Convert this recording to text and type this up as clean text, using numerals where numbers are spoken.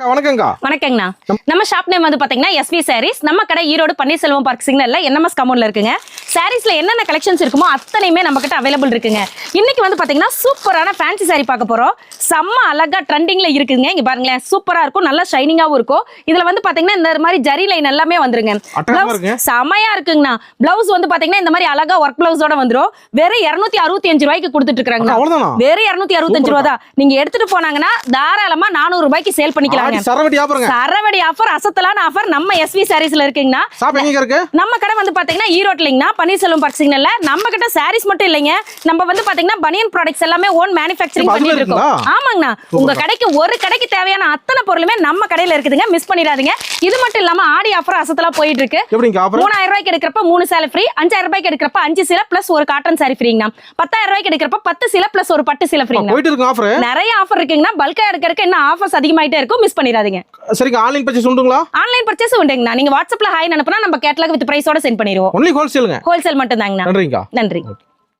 வணக்கங்கா. வணக்கங்கண்ணா. நம்ம shop name வந்து பாத்தீங்கன்னா எஸ்வி சாரீஸ். நம்ம கடை ஈரோடு பன்னீர்செல்வம் பார்க் சிக்னல்ல என்எம்எஸ் கம்பவுண்ட்ல இருக்குங்க. சாரீஸ்ல என்னென்ன கலெக்ஷன்ஸ் இருக்குமோ அத்தனையுமே நம்ம கிட்ட அவைலபிள் இருக்குங்க. இன்னைக்கு வந்து பாத்தீங்கன்னா சூப்பரான ஃபேன்சி சாரி பார்க்க போறோம். செம்ம அழகா ட்ரெண்டிங்ல இருக்குங்க. இங்க பாருங்களேன், சூப்பரா இருக்கும், நல்லா ஷைனிங்காவும் இருக்கும். இதுல வந்து பாத்தீங்கன்னா இந்த மாதிரி ஜரி லைன் எல்லாமே வந்துருங்க. செமையா இருக்குங்கண்ணா. பிளவுஸ் வந்து பாத்தீங்கன்னா இந்த மாதிரி அழகா ஒர்க் பிளவுஸோட வந்துரும். வெறும் 265 ரூபாய்க்கு கொடுத்துட்டு இருக்காங்க. வெறும் 265 ரூபா தான். நீங்க எடுத்துட்டு போனாங்கன்னா தாராளமா 400 ரூபாய்க்கு சேல் பண்ணிக்கலாம். சரவடி ஆஃபர், அசத்தலான ஆஃபர் நம்ம எஸ்வி சாரீஸ்ல இருக்குங்கண்ணா. நம்ம கடை வந்து பாத்தீங்கன்னா ஈரோட்லங்கண்ணா, பன்னீர்செல்வம் பார்க் சிக்னல்ல. நம்ம கிட்ட சாரீஸ் மட்டும் இல்லைங்க, நம்ம வந்து பாத்தீங்கன்னா பனியன் ப்ராடக்ட்ஸ் எல்லாமே ஓன் மேனுஃபேக்சரிங் பண்ணிட்டு இருக்கோம். ஆமாங்கண்ணா, உங்க கடைக்கு ஒரு கடைக்கு தேவையான அத்தனை பொருளுமே நம்ம கடையில இருக்குதுங்க. மிஸ் பண்ணிடாதீங்க. இது மட்டும் இல்லாம ஆடி ஆஃபர் அசத்தலா போயிட்டு இருக்கு. 3000 ரூபாய்க்கு எடுக்கிறப்ப 3 சேலை ஃப்ரீ, 5000 ரூபாய்க்கு எடுக்கிறப்ப 5 சேலை பிளஸ் ஒரு காட்டன் சாரி ஃப்ரீங்கண்ணா. 10000 ரூபாய்க்கு எடுக்கிறப்ப 10 சேலை பிளஸ் ஒரு பட்டு சேலை ஃப்ரீங்கண்ணா. நிறைய ஆஃபர் இருக்குங்கண்ணா. பல்கா எடுக்கிறதுக்கு இன்னும் ஆஃபர்ஸ் அதிகமாயிட்டே இருக்கும். மிஸ் பண்ணிடாதீங்க. சரிங்க. ஆன்லைன் பர்ச்சேஸ் உண்டுங்களா? ஆன்லைன் பர்ச்சேஸ் உண்டுங்கண்ணா. நீங்க வாட்ஸ்அப்ல ஹாய் அனுப்புனா நம்ம கேட்டலாக் வித் பிரைஸோட சென்ட் பண்ணிடுவோம். ஒன்லி ஹோல்சேலுங்க. ஹோல்சேல் மட்டும் தாங்கண்ணா. நன்றிங்க. நன்றி.